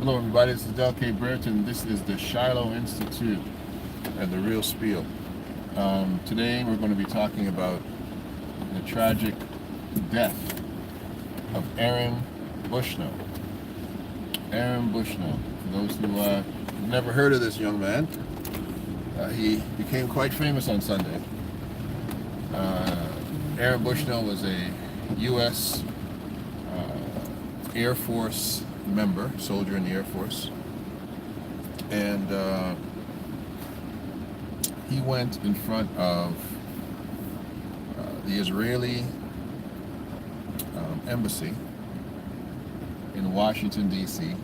Hello everybody, this is Del K. Brereton. This is the Shiloh Institute and the Real Spiel. Today we're going to be talking about the tragic death of Aaron Bushnell. Aaron Bushnell. For those who have never heard of this young man, he became quite famous on Sunday. Aaron Bushnell was a U.S. Air Force member, soldier in the Air Force, and he went in front of the Israeli embassy in Washington, D.C.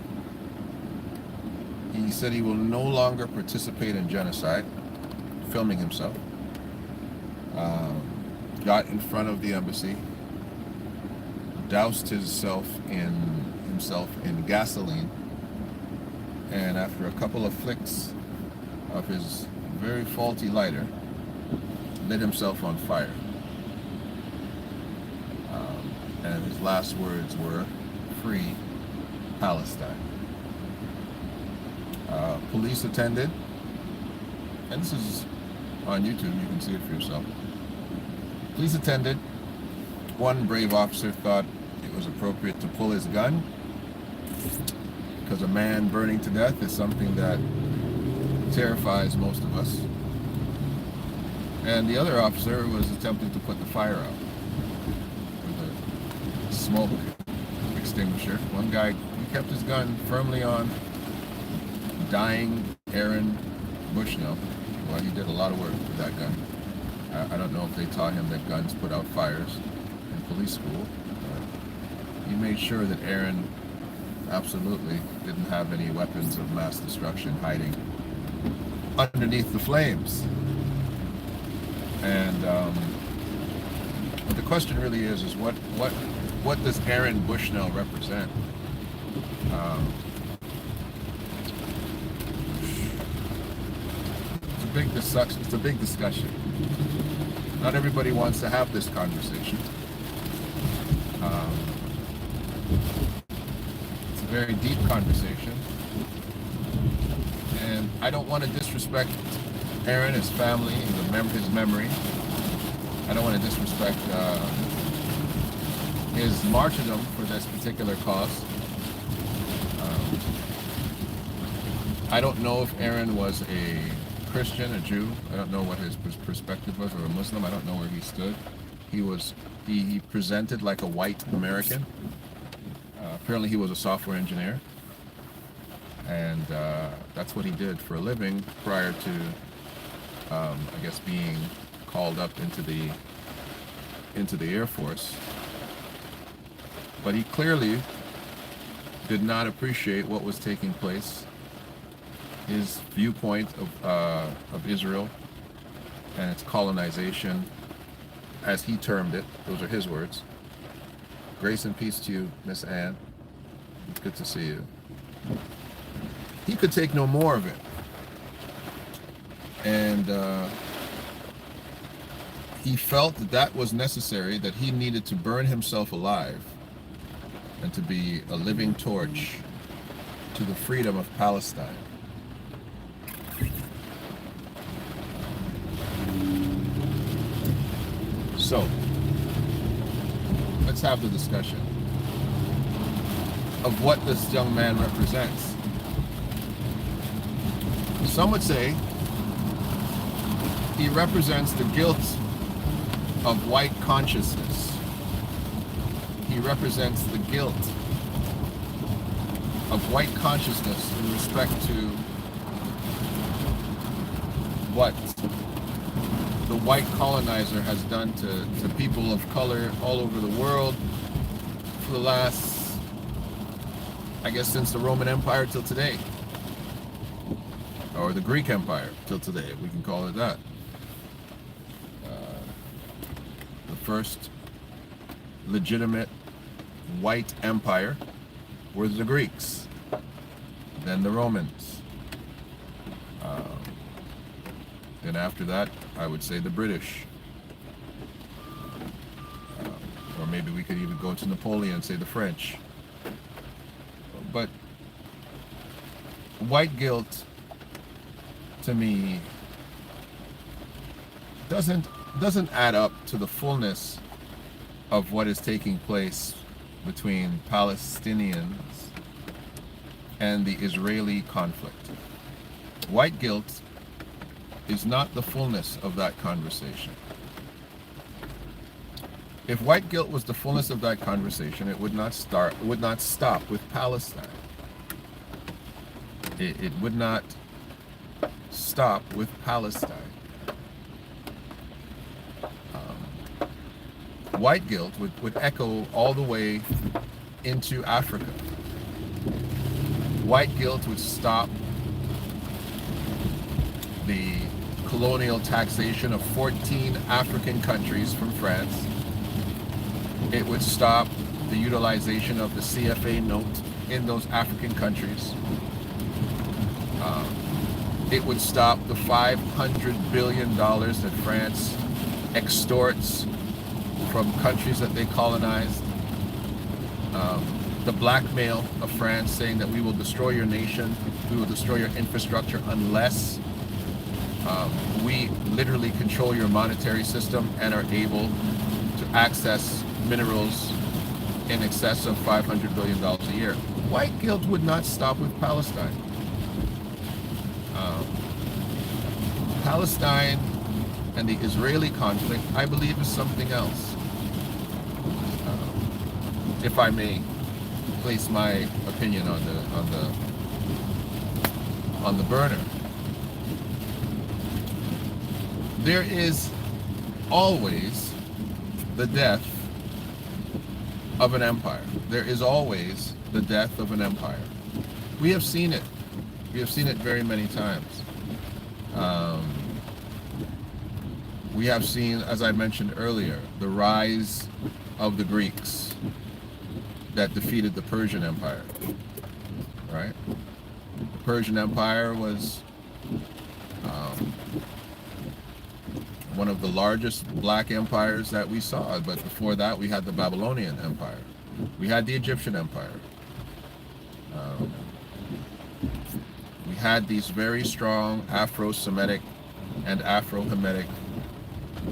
He said he will no longer participate in genocide, filming himself. Got in front of the embassy, doused himself in gasoline, and after a couple of flicks of his very faulty lighter, lit himself on fire. And his last words were, "Free Palestine." Police attended, and this is on YouTube, you can see it for yourself. Police attended. One brave officer thought it was appropriate to pull his gun because a man burning to death is something that terrifies most of us. And the other officer was attempting to put the fire out with a smoke extinguisher. One guy, he kept his gun firmly on dying Aaron Bushnell. Well, he did a lot of work with that gun. I don't know if they taught him that guns put out fires in police school. He made sure that Aaron absolutely didn't have any weapons of mass destruction hiding underneath the flames. And the question really is what does Aaron Bushnell represent? It's a big discussion. Not everybody wants to have this conversation. It's a very deep conversation, and I don't want to disrespect Aaron, his family, his memory. I don't want to disrespect his martyrdom for this particular cause. I don't know if Aaron was a Christian, a Jew. I don't know what his perspective was, or a Muslim. I don't know where he stood. He presented like a white American. Apparently he was a software engineer, and that's what he did for a living prior to I guess being called up into the Air Force. But he clearly did not appreciate what was taking place. His viewpoint of Israel and its colonization, as he termed it, those are his words. Grace and peace to you, Miss Ann. It's good to see you. He could take no more of it. And he felt that was necessary, that he needed to burn himself alive and to be a living torch to the freedom of Palestine. So, let's have the discussion of what this young man represents. Some would say he represents the guilt of white consciousness. He represents the guilt of white consciousness in respect to what the white colonizer has done to people of color all over the world for the last, I guess, since the Roman Empire till today, or the Greek Empire till today, we can call it that. The first legitimate white empire were the Greeks, then the Romans. Then after that, I would say the British. Or maybe we could even go to Napoleon and say the French. But white guilt to me doesn't add up to the fullness of what is taking place between Palestinians and the Israeli conflict. White guilt is not the fullness of that conversation. If white guilt was the fullness of that conversation, it would not stop with Palestine. It would not stop with Palestine. White guilt would echo all the way into Africa. White guilt would stop the colonial taxation of 14 African countries from France. It would stop the utilization of the CFA note in those African countries. It would stop the $500 billion that France extorts from countries that they colonized. The blackmail of France saying that we will destroy your nation, we will destroy your infrastructure unless we literally control your monetary system and are able to access minerals in excess of $500 billion a year. White guilt would not stop with Palestine. Palestine and the Israeli conflict, I believe, is something else. If I may place my opinion on the burner, there is always the death of an empire. There is always the death of an empire. We have seen it. We have seen it very many times. We have seen, as I mentioned earlier, the rise of the Greeks that defeated the Persian Empire, right? The Persian Empire was one of the largest black empires that we saw, but before that we had the Babylonian Empire. We had the Egyptian Empire. We had these very strong Afro-Semitic and Afro-Hamitic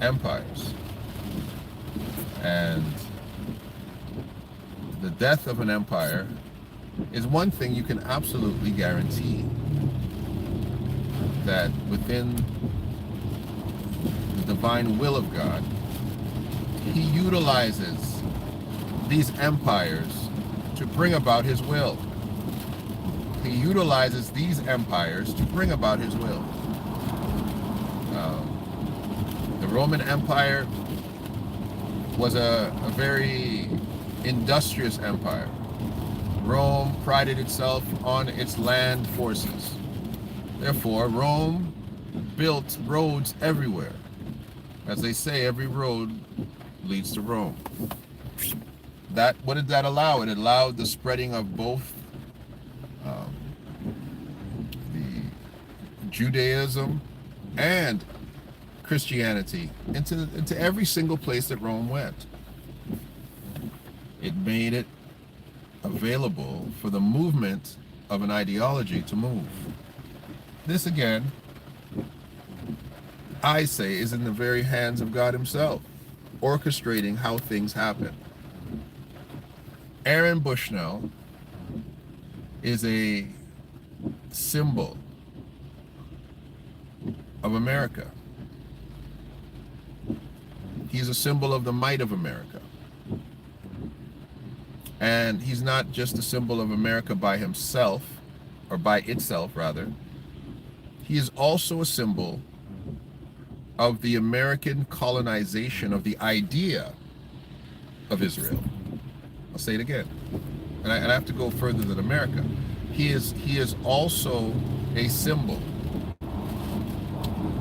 empires. And the death of an empire is one thing you can absolutely guarantee, that within the divine will of God, he utilizes these empires to bring about his will. He utilizes these empires to bring about his will. The Roman Empire was a very industrious empire. Rome prided itself on its land forces. Therefore, Rome built roads everywhere. As they say, every road leads to Rome. What did that allow? It allowed the spreading of both the Judaism and Christianity into every single place that Rome went. It made it available for the movement of an ideology to move. This again, I say, is in the very hands of God himself, orchestrating how things happen. Aaron Bushnell is a symbol of America. He's a symbol of the might of America. And he's not just a symbol of America by himself, or by itself rather. He is also a symbol of the American colonization of the idea of Israel. I'll say it again. And I have to go further than America. He is also a symbol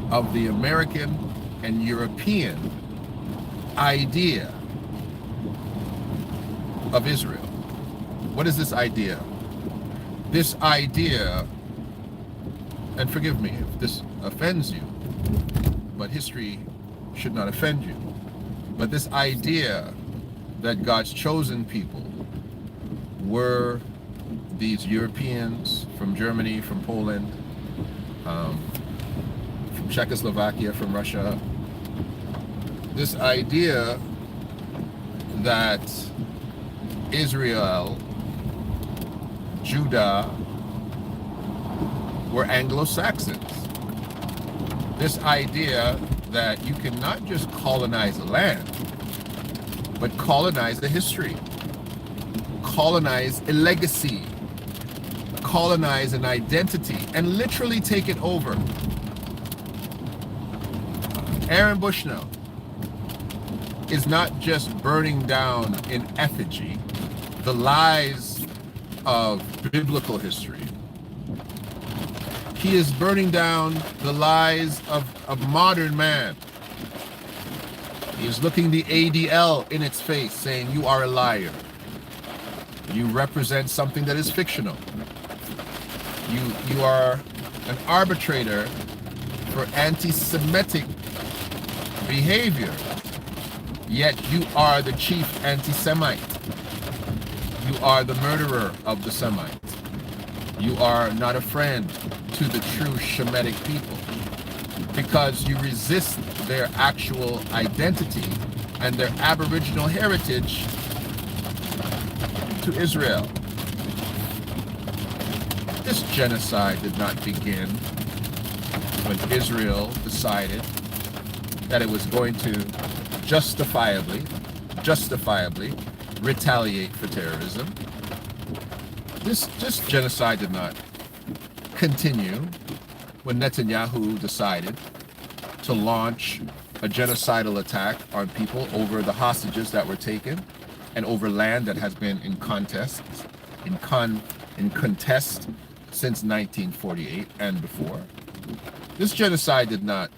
of the American and European idea of Israel. What is this idea? This idea, and forgive me if this offends you, but history should not offend you. But this idea that God's chosen people were these Europeans from Germany, from Poland, from Czechoslovakia, from Russia, this idea that Israel, Judah were Anglo-Saxons. This idea that you can not just colonize a land, but colonize a history, colonize a legacy, colonize an identity, and literally take it over. Aaron Bushnell is not just burning down in effigy the lies of biblical history. He is burning down the lies of modern man. He is looking the ADL in its face, saying, you are a liar. You represent something that is fictional. You are an arbitrator for anti-Semitic behavior, yet you are the chief anti-Semite. You are the murderer of the Semites. You are not a friend to the true Shemitic people because you resist their actual identity and their aboriginal heritage to Israel. This genocide did not begin when Israel decided that it was going to justifiably retaliate for terrorism. This genocide did not continue when Netanyahu decided to launch a genocidal attack on people over the hostages that were taken and over land that has been in contest since 1948 and before. This genocide did not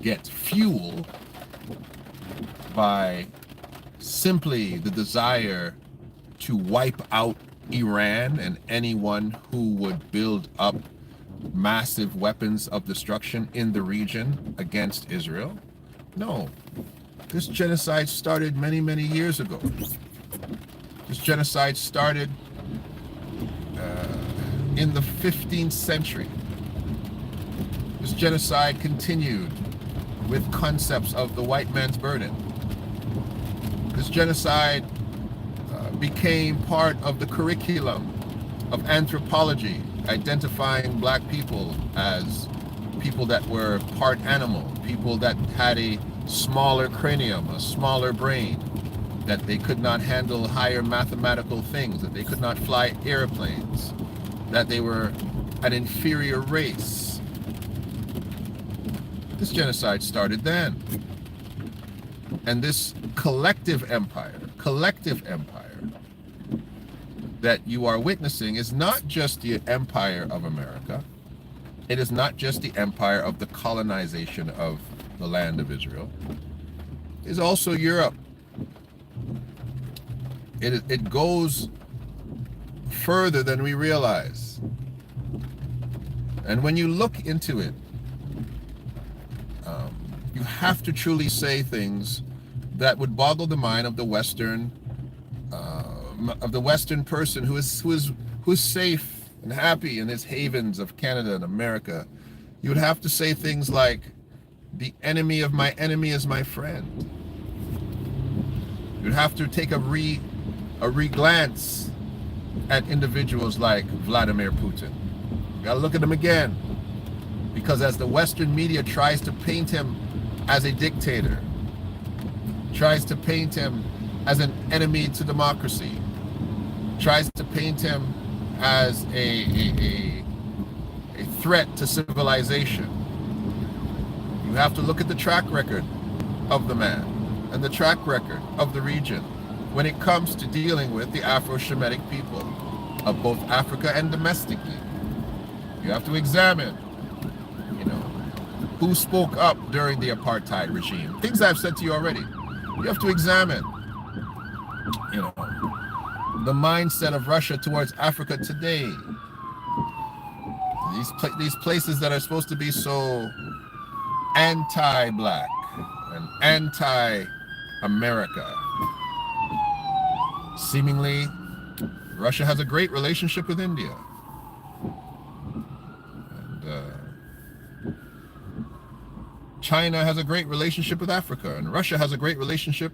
get fuel by simply the desire to wipe out Iran and anyone who would build up massive weapons of destruction in the region against Israel. No, this genocide started many, many years ago. This genocide started in the 15th century. This genocide continued with concepts of the white man's burden. This genocide became part of the curriculum of anthropology, identifying black people as people that were part animal, people that had a smaller cranium, a smaller brain, that they could not handle higher mathematical things, that they could not fly airplanes, that they were an inferior race. This genocide started then. And this collective empire that you are witnessing is not just the empire of America. It is not just the empire of the colonization of the land of Israel. It is also Europe. It goes further than we realize. And when you look into it, you have to truly say things that would boggle the mind of the Western person who is safe and happy in his havens of Canada and America. You would have to say things like, the enemy of my enemy is my friend. You'd have to take a re-glance at individuals like Vladimir Putin. You gotta look at him again, because as the Western media tries to paint him as a dictator, tries to paint him as an enemy to democracy, tries to paint him as a threat to civilization, you have to look at the track record of the man and the track record of the region when it comes to dealing with the Afro-Shemitic people of both Africa and domestically. You have to examine, who spoke up during the apartheid regime. Things I've said to you already. You have to examine, the mindset of Russia towards Africa today. These places that are supposed to be so anti-black and anti-America, seemingly Russia has a great relationship with India. And China has a great relationship with Africa. And Russia has a great relationship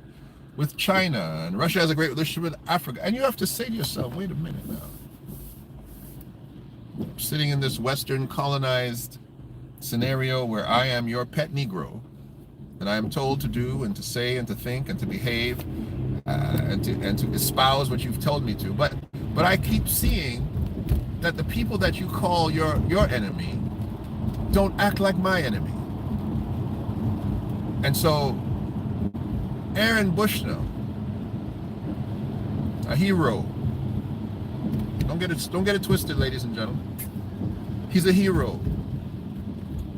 with China. And Russia has a great relationship with Africa. And you have to say to yourself, wait a minute now. I'm sitting in this Western colonized scenario where I am your pet Negro. And I am told to do and to say and to think and to behave and to espouse what you've told me to. But I keep seeing that the people that you call your enemy don't act like my enemy. And so Aaron Bushnell, a hero. Don't get it twisted, ladies and gentlemen. He's a hero.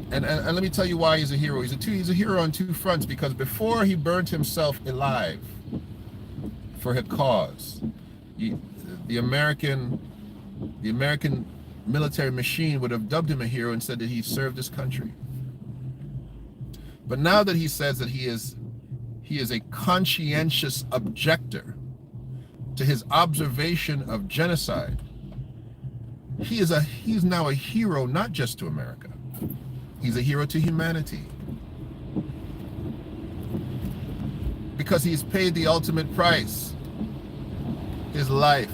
And let me tell you why he's a hero. He's a hero on two fronts, because before he burned himself alive for a cause, the American military machine would have dubbed him a hero and said that he served his country. But now that he says that he is a conscientious objector to his observation of genocide, he's now a hero not just to America. He's a hero to humanity. Because he's paid the ultimate price, his life.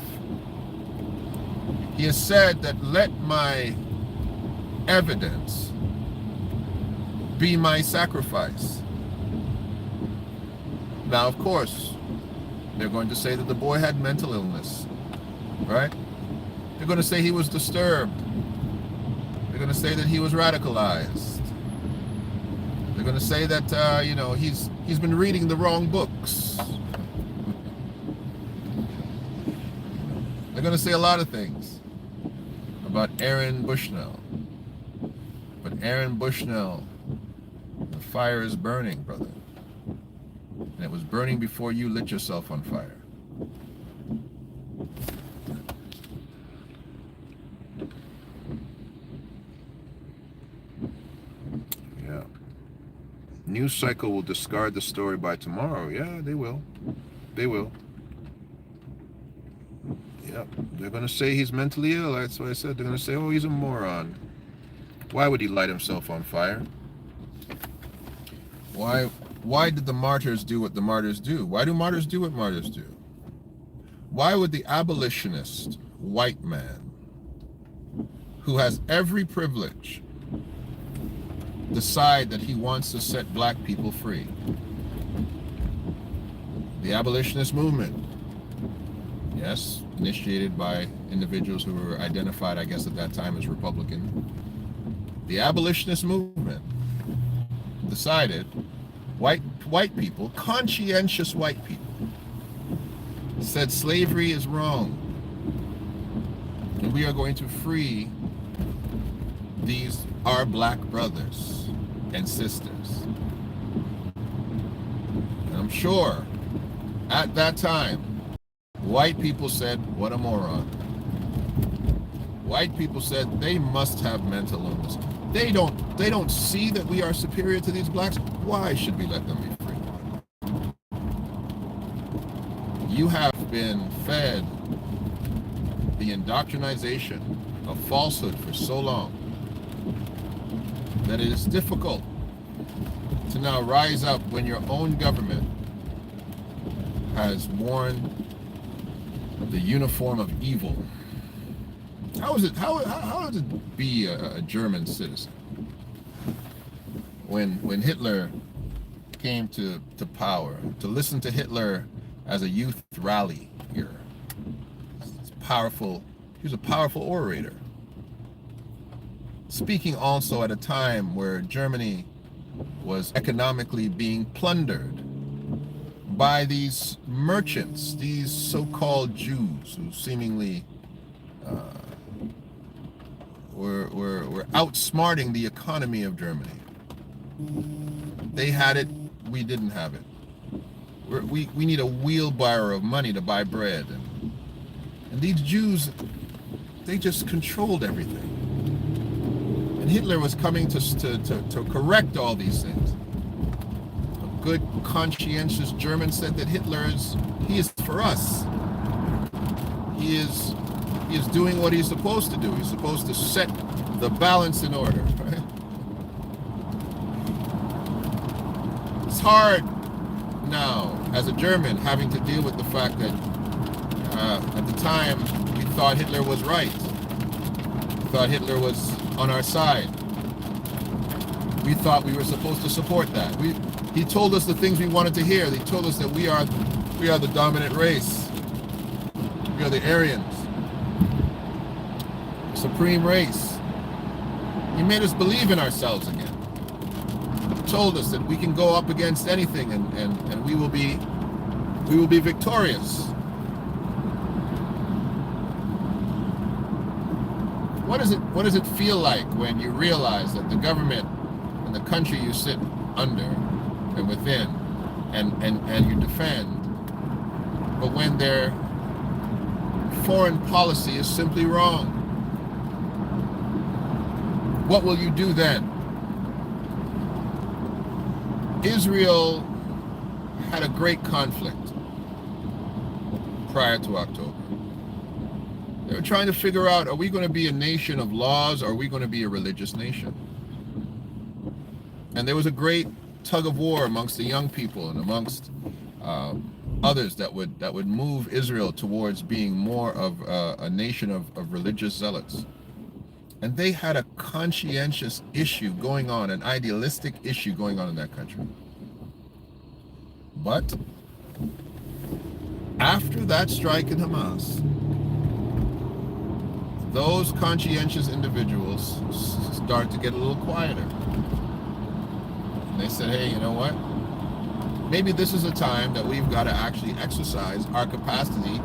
He has said that let my evidence be my sacrifice. Now, of course, they're going to say that the boy had mental illness, right? They're going to say he was disturbed. They're going to say that he was radicalized. They're going to say that he's been reading the wrong books. They're going to say a lot of things about Aaron Bushnell. But Aaron Bushnell, the fire is burning, brother. And it was burning before you lit yourself on fire. Yeah. News cycle will discard the story by tomorrow. Yeah, they will. They will. Yep. They're going to say he's mentally ill. That's what I said. They're going to say, oh, he's a moron. Why would he light himself on fire? Why did the martyrs do what the martyrs do? Why do martyrs do what martyrs do? Why would the abolitionist white man, who has every privilege, decide that he wants to set black people free? The abolitionist movement, yes, initiated by individuals who were identified, I guess, at that time as Republican. The abolitionist movement decided white people, conscientious white people, said slavery is wrong, and we are going to free our black brothers and sisters. And I'm sure at that time, white people said, what a moron. White people said they must have mental illness. They don't see that we are superior to these blacks. Why should we let them be free? You have been fed the indoctrination of falsehood for so long that it is difficult to now rise up when your own government has worn the uniform of evil. How does it be a German citizen? When Hitler came to power, to listen to Hitler as a youth rally here. He was a powerful orator. Speaking also at a time where Germany was economically being plundered by these merchants, these so-called Jews who seemingly were outsmarting the economy of Germany. They had it, we didn't have it. We need a wheelbarrow of money to buy bread. And these Jews, they just controlled everything. And Hitler was coming to correct all these things. A good, conscientious German said that he is for us. He he is doing what he's supposed to do. He's supposed to set the balance in order. Right? It's hard now, as a German, having to deal with the fact that at the time we thought Hitler was right. We thought Hitler was on our side. We thought we were supposed to support that. He told us the things we wanted to hear. He told us that we are the dominant race. We are the Aryans, supreme race. He made us believe in ourselves again. He told us that we can go up against anything and we will be victorious. What does it feel like when you realize that the government and the country you sit under and within and you defend, but when their foreign policy is simply wrong? What will you do then? Israel had a great conflict prior to October. They were trying to figure out, are we going to be a nation of laws or are we going to be a religious nation? And there was a great tug of war amongst the young people and amongst others that would move Israel towards being more of a nation of religious zealots. And they had a conscientious issue going on, an idealistic issue going on in that country. But after that strike in Hamas, those conscientious individuals start to get a little quieter. And they said, hey, you know what? Maybe this is a time that we've got to actually exercise our capacity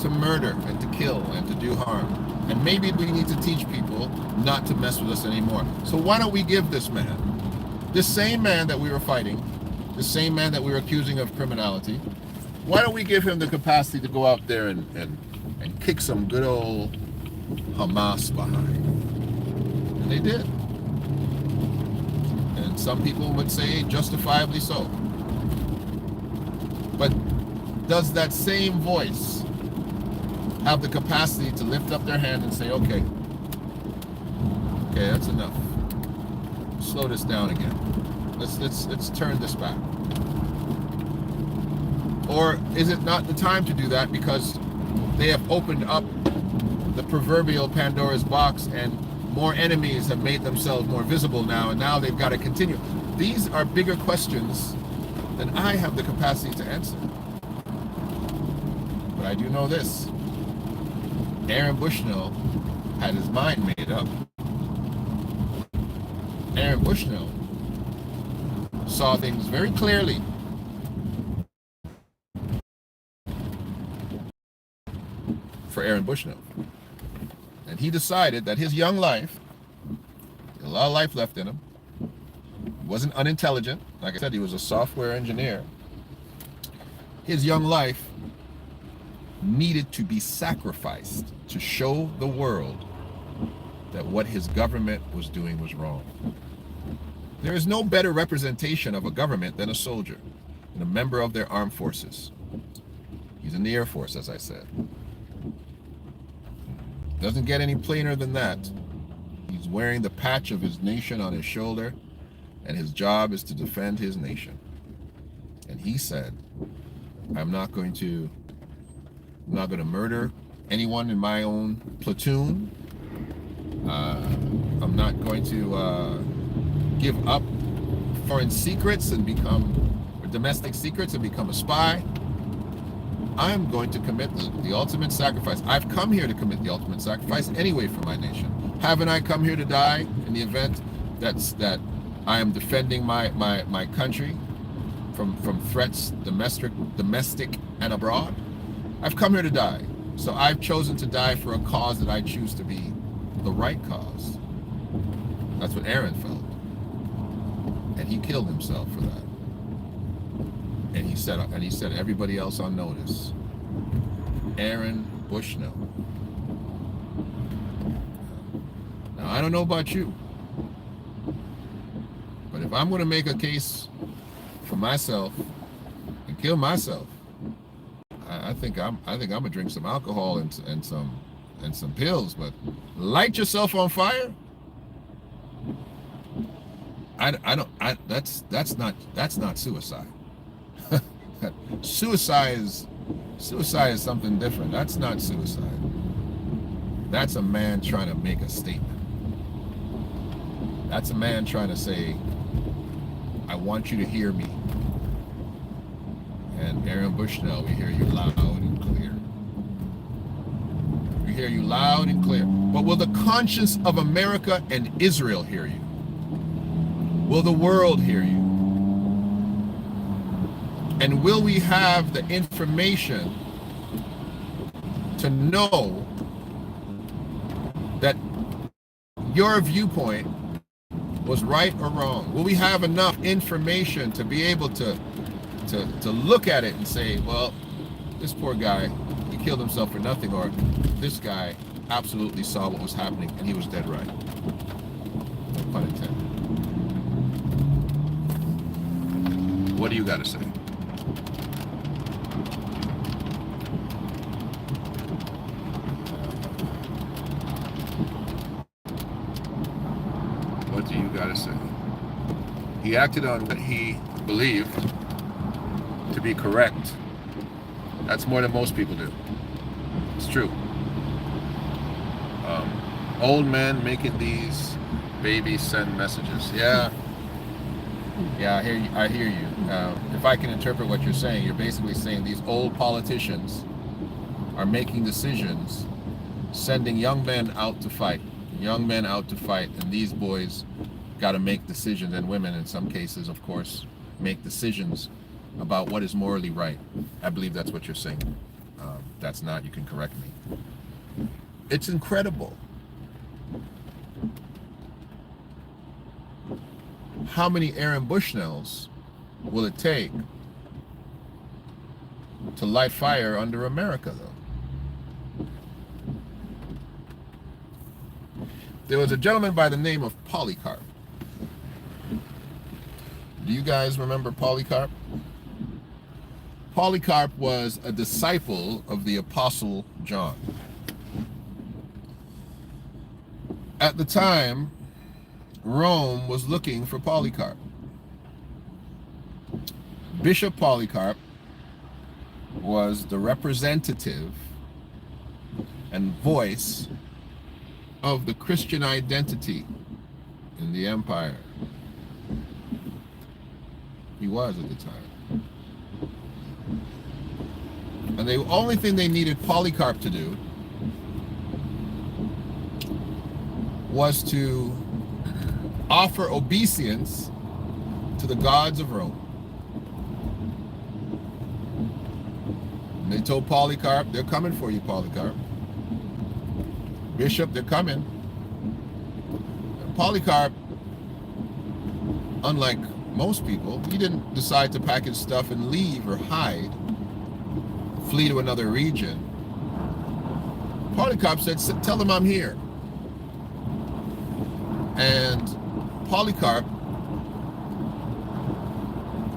to murder and to kill and to do harm. And maybe we need to teach people not to mess with us anymore. So why don't we give this same man that we were fighting, the same man that we were accusing of criminality, why don't we give him the capacity to go out there and kick some good old Hamas behind? And they did. And some people would say justifiably so. But does that same voice have the capacity to lift up their hand and say, okay, that's enough. Slow this down again. Let's turn this back. Or is it not the time to do that because they have opened up the proverbial Pandora's box and more enemies have made themselves more visible now, and now they've got to continue? These are bigger questions than I have the capacity to answer. But I do know this. Aaron Bushnell had his mind made up. Aaron Bushnell saw things very clearly. For Aaron Bushnell. And he decided that his young life, a lot of life left in him, he wasn't unintelligent. Like I said, he was a software engineer. His young life needed to be sacrificed to show the world that what his government was doing was wrong. There is no better representation of a government than a soldier and a member of their armed forces. He's in the Air Force, as I said. Doesn't get any plainer than that. He's wearing the patch of his nation on his shoulder, and his job is to defend his nation. And he said, I'm not going to murder anyone in my own platoon. I'm not going to give up foreign secrets and domestic secrets and become a spy. I'm going to commit the ultimate sacrifice. I've come here to commit the ultimate sacrifice anyway for my nation. Haven't I come here to die in the event that I am defending my country from threats, domestic and abroad? I've come here to die. So I've chosen to die for a cause that I choose to be the right cause. That's what Aaron felt. And he killed himself for that. And he set everybody else on notice. Aaron Bushnell. Now, I don't know about you, but if I'm going to make a case for myself and kill myself, I I think I'm gonna drink some alcohol and some pills, but light yourself on fire. That's not suicide. Suicide is something different. That's not suicide. That's a man trying to make a statement. That's a man trying to say, I want you to hear me. And Aaron Bushnell, we hear you loud and clear. We hear you loud and clear. But will the conscience of America and Israel hear you? Will the world hear you? And will we have the information to know that your viewpoint was right or wrong? Will we have enough information to be able to look at it and say, well, this poor guy, he killed himself for nothing, or this guy absolutely saw what was happening and he was dead right? No pun intended. What do you got to say? What do you got to say? He acted on what he believed to be correct. That's more than most people do. It's true. Old men making these babies send messages. Yeah, I hear you. If I can interpret what you're saying, you're basically saying these old politicians are making decisions, sending young men out to fight. And these boys got to make decisions, and women in some cases, of course, make decisions about what is morally right. I believe that's what you're saying. That's not, you can correct me. It's incredible how many Aaron Bushnells will it take to light fire under America, though? There was a gentleman by the name of Polycarp. Do you guys remember Polycarp? Polycarp was a disciple of the Apostle John. At the time, Rome was looking for Polycarp. Bishop Polycarp was the representative and voice of the Christian identity in the empire. He was at the time. And the only thing they needed Polycarp to do was to offer obeisance to the gods of Rome. And they told Polycarp, they're coming for you, Polycarp. Bishop, they're coming. And Polycarp, unlike most people, he didn't decide to pack his stuff and leave or hide, flee to another region. Polycarp said, tell them I'm here. And Polycarp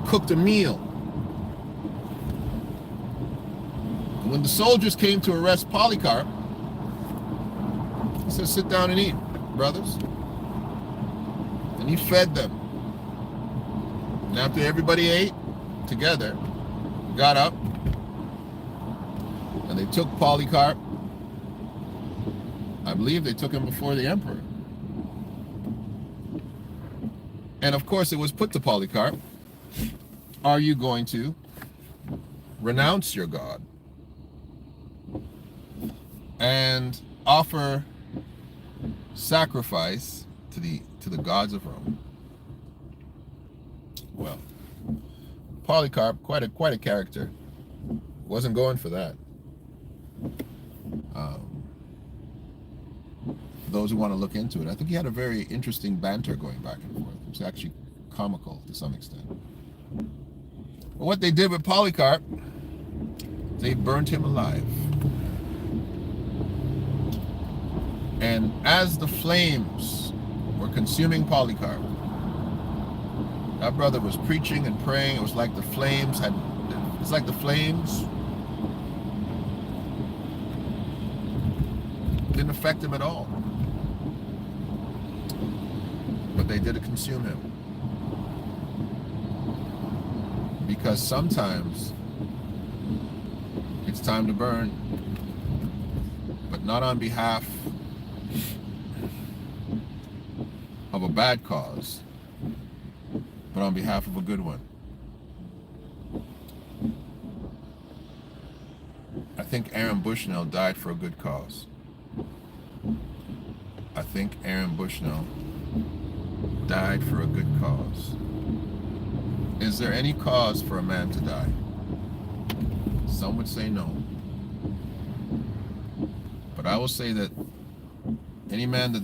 cooked a meal. And when the soldiers came to arrest Polycarp, he said, sit down and eat, brothers. And he fed them. And after everybody ate together, got up, and they took Polycarp. I believe they took him before the emperor. And of course it was put to Polycarp, are you going to renounce your God and offer sacrifice to the gods of Rome? Well, Polycarp, quite a character, wasn't going for that. For those who want to look into it, I think he had a very interesting banter going back and forth. It was actually comical to some extent. But what they did with Polycarp, they burned him alive. And as the flames were consuming Polycarp, that brother was preaching and praying. It was like the flames Didn't affect him at all. But they did consume him. Because sometimes it's time to burn, but not on behalf of a bad cause, but on behalf of a good one. I think Aaron Bushnell died for a good cause. I think Aaron Bushnell died for a good cause. Is there any cause for a man to die? Some would say no. But I will say that any man that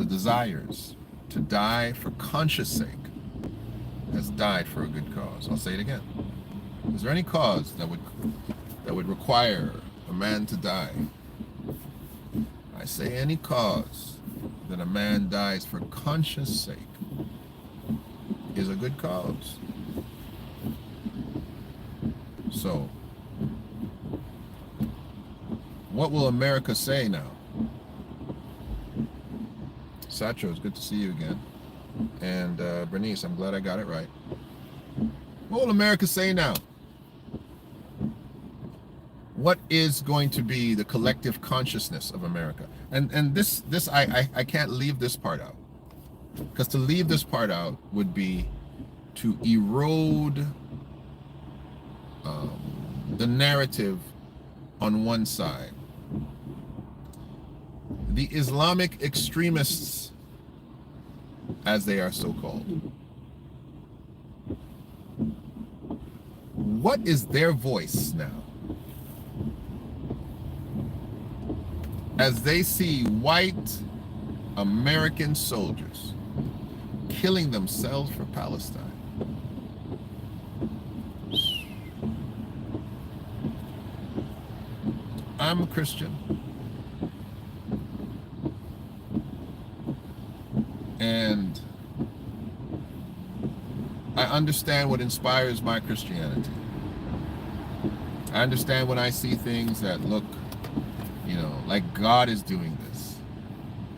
desires to die for conscience sake has died for a good cause. I'll say it again. Is there any cause that would require a man to die? I say any cause that a man dies for conscience sake is a good cause. So, what will America say now? Satcho, it's good to see you again. And Bernice, I'm glad I got it right. What will America say now? What is going to be the collective consciousness of America? And this I can't leave this part out. Because to leave this part out would be to erode the narrative on one side. The Islamic extremists, as they are so called. What is their voice now? As they see white American soldiers killing themselves for Palestine. I'm a Christian. And I understand what inspires my Christianity. I understand when I see things that look, like God is doing this.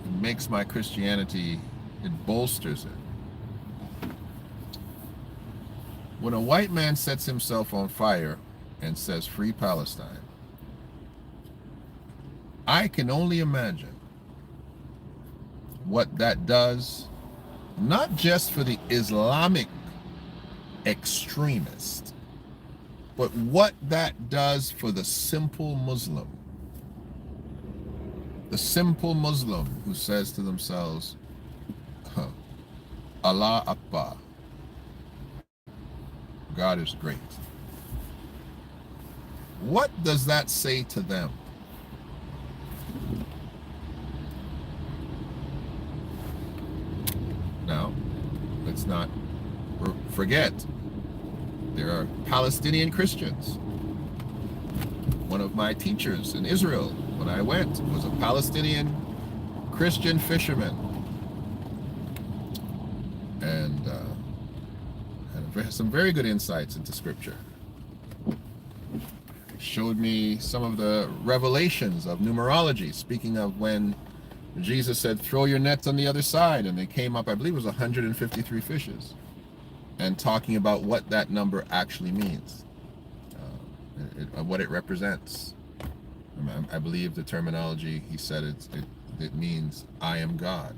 It makes my Christianity, it bolsters it. When a white man sets himself on fire and says, "Free Palestine," I can only imagine what that does, not just for the Islamic extremist, but what that does for the simple Muslim. The simple Muslim who says to themselves, Allah Akbar, God is great. What does that say to them? Now, let's not forget, there are Palestinian Christians. One of my teachers in Israel, when I went, was a Palestinian Christian fisherman. And had some very good insights into Scripture. Showed me some of the revelations of numerology, speaking of when Jesus said, "Throw your nets on the other side," and they came up, I believe it was 153 fishes, and talking about what that number actually means, what it represents. I believe the terminology, he said it means "I am God,"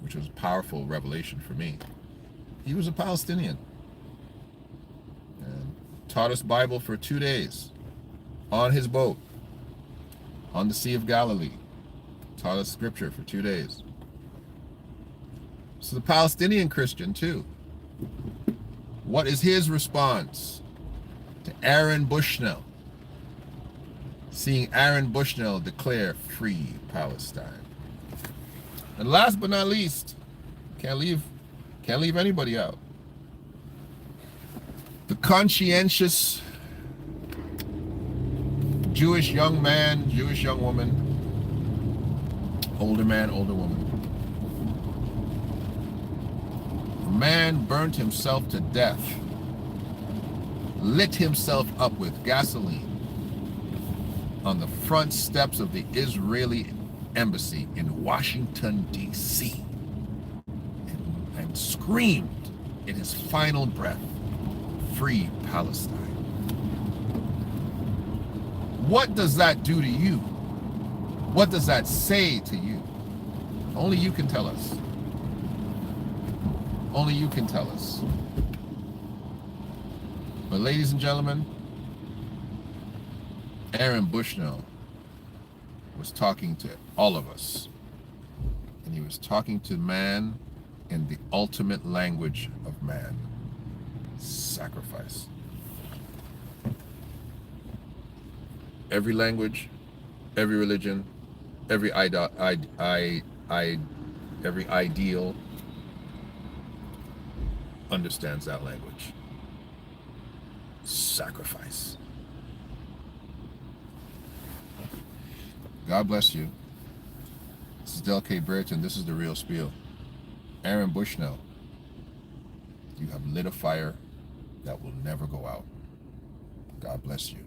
which was a powerful revelation for me. He was a Palestinian and taught us Bible for 2 days on his boat on the Sea of Galilee. Taught us Scripture for 2 days. So the Palestinian Christian too. What is his response to Aaron Bushnell? Seeing Aaron Bushnell declare "Free Palestine." And last but not least, can't leave anybody out. The conscientious Jewish young man, Jewish young woman, older man, older woman. A man burnt himself to death, lit himself up with gasoline, on the front steps of the Israeli embassy in Washington, D.C., and screamed in his final breath, "Free Palestine." What does that do to you? What does that say to you? Only you can tell us. Only you can tell us. But ladies and gentlemen, Aaron Bushnell was talking to all of us. And he was talking to man in the ultimate language of man: sacrifice. Every language, every religion, every every ideal understands that language. Sacrifice. God bless you. This is Del K. Brereton. This is The Real Spiel. Aaron Bushnell, you have lit a fire that will never go out. God bless you.